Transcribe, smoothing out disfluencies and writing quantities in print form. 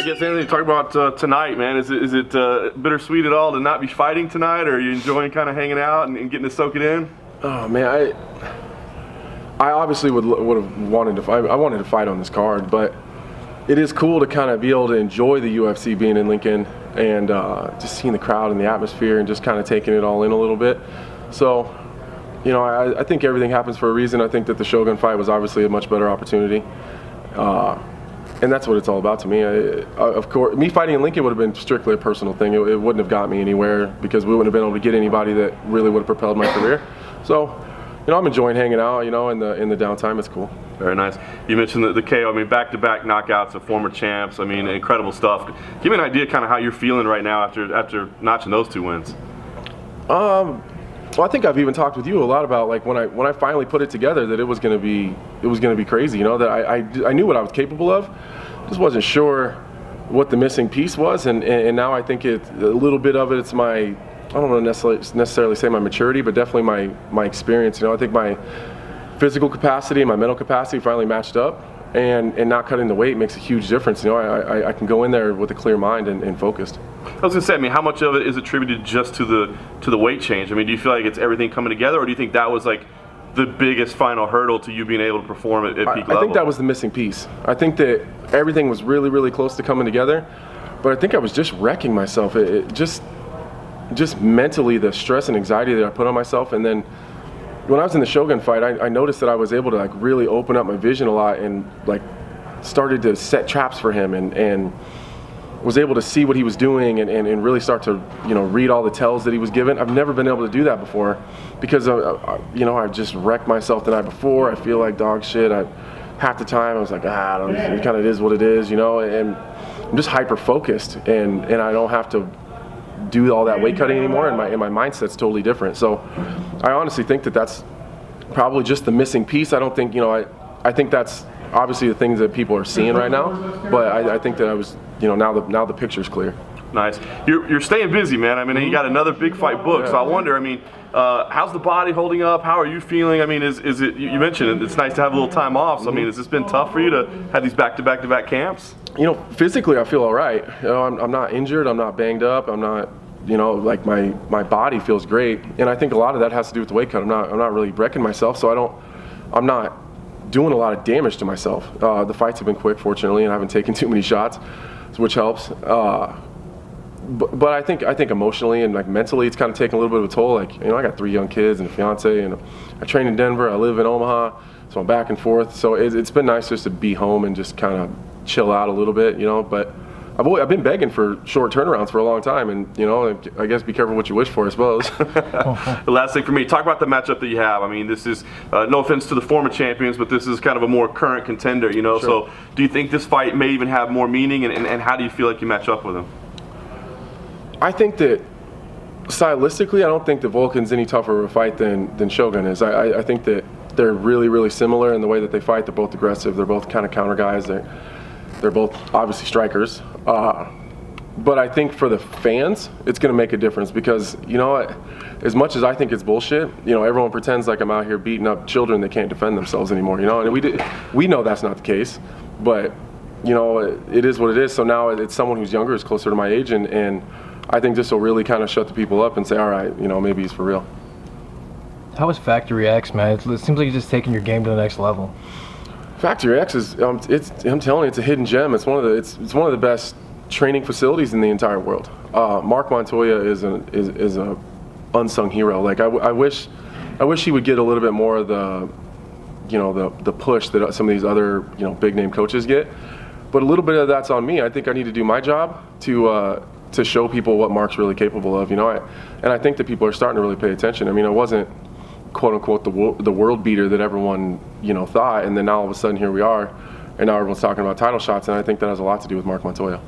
I guess, Anthony, talk about tonight, man. Is it bittersweet at all to not be fighting tonight, or are you enjoying kind of hanging out and getting to soak it in? Oh man, I obviously would have wanted to fight. I wanted to fight on this card, but it is cool to kind of be able to enjoy the UFC being in Lincoln and just seeing the crowd and the atmosphere and just kind of taking it all in a little bit. So, you know, I think everything happens for a reason. I think that the Shogun fight was obviously a much better opportunity. And that's what it's all about to me. Of course, me fighting in Lincoln would have been strictly a personal thing. It wouldn't have got me anywhere because we wouldn't have been able to get anybody that really would have propelled my career. So, you know, I'm enjoying hanging out, you know, in the downtime. It's cool. Very nice. You mentioned the KO. I mean, back-to-back knockouts of former champs. I mean, incredible stuff. Give me an idea kind of how you're feeling right now after notching those 2 wins. Well, I think I've even talked with you a lot about like when I finally put it together that it was going to be crazy. You know, that I knew what I was capable of. Just wasn't sure what the missing piece was, and now I think a little bit of it's my, I don't want to necessarily say my maturity, but definitely my experience. You know, I think my physical capacity and my mental capacity finally matched up, and not cutting the weight makes a huge difference. You know, I can go in there with a clear mind and focused. I was gonna say, I mean, how much of it is attributed just to the weight change? I mean, do you feel like it's everything coming together, or do you think that was like the biggest final hurdle to you being able to perform at peak level? I think that was the missing piece. I think that everything was really, really close to coming together, but I think I was just wrecking myself. It just mentally, the stress and anxiety that I put on myself, and then when I was in the Shogun fight, I noticed that I was able to like really open up my vision a lot and like started to set traps for him and was able to see what he was doing and really start to, you know, read all the tells that he was given. I've never been able to do that before because, you know, I just wrecked myself the night before. I feel like dog shit. Half the time I was like, it kind of is what it is, you know, and I'm just hyper focused and I don't have to do all that weight cutting anymore, and my mindset's totally different. So I honestly think that that's probably just the missing piece. I don't think, you know, I think that's obviously the things that people are seeing right now, but I think that I was, you know, now the picture's clear. Nice. You're staying busy, man. I mean, you got another big fight booked, so I wonder, I mean, how's the body holding up? How are you feeling? I mean, is it, you mentioned it's nice to have a little time off, so I mean, has this been tough for you to have these back-to-back camps? You know, physically I feel all right. You know, I'm not injured, I'm not banged up, I'm not, you know, like my body feels great, and I think a lot of that has to do with the weight cut. I'm not really wrecking myself, so I'm not doing a lot of damage to myself. The fights have been quick, fortunately, and I haven't taken too many shots, which helps. But I think emotionally and like mentally, it's kind of taking a little bit of a toll. Like, you know, I got 3 young kids and a fiance, and I train in Denver. I live in Omaha, so I'm back and forth. So it's been nice just to be home and just kind of chill out a little bit, you know. But I've been begging for short turnarounds for a long time, and you know, I guess be careful what you wish for, I suppose. The last thing for me, talk about the matchup that you have. I mean, this is no offense to the former champions, but this is kind of a more current contender, you know. Sure. So, do you think this fight may even have more meaning, and how do you feel like you match up with him? I think that stylistically, I don't think that Volkan's any tougher of a fight than Shogun is. I think that they're really, really similar in the way that they fight. They're both aggressive. They're both kind of counter guys. They're both obviously strikers. But I think for the fans, it's going to make a difference because, you know, as much as I think it's bullshit, you know, everyone pretends like I'm out here beating up children that can't defend themselves anymore, you know, and we know that's not the case, but, you know, it is what it is. So now it's someone who's younger, is closer to my age, and I think this will really kind of shut the people up and say, all right, you know, maybe he's for real. How was Factory X, man? It seems like you're just taking your game to the next level. Factory X is, I'm telling you, it's a hidden gem. It's one of the best training facilities in the entire world. Mark Montoya is a unsung hero. Like I wish he would get a little bit more of the, you know, the push that some of these other, you know, big name coaches get. But a little bit of that's on me. I think I need to do my job to show people what Mark's really capable of. You know, and I think that people are starting to really pay attention. I mean, I wasn't quote unquote the world beater that everyone, you know, thought, and then now all of a sudden here we are, and now everyone's talking about title shots, and I think that has a lot to do with Mark Montoya.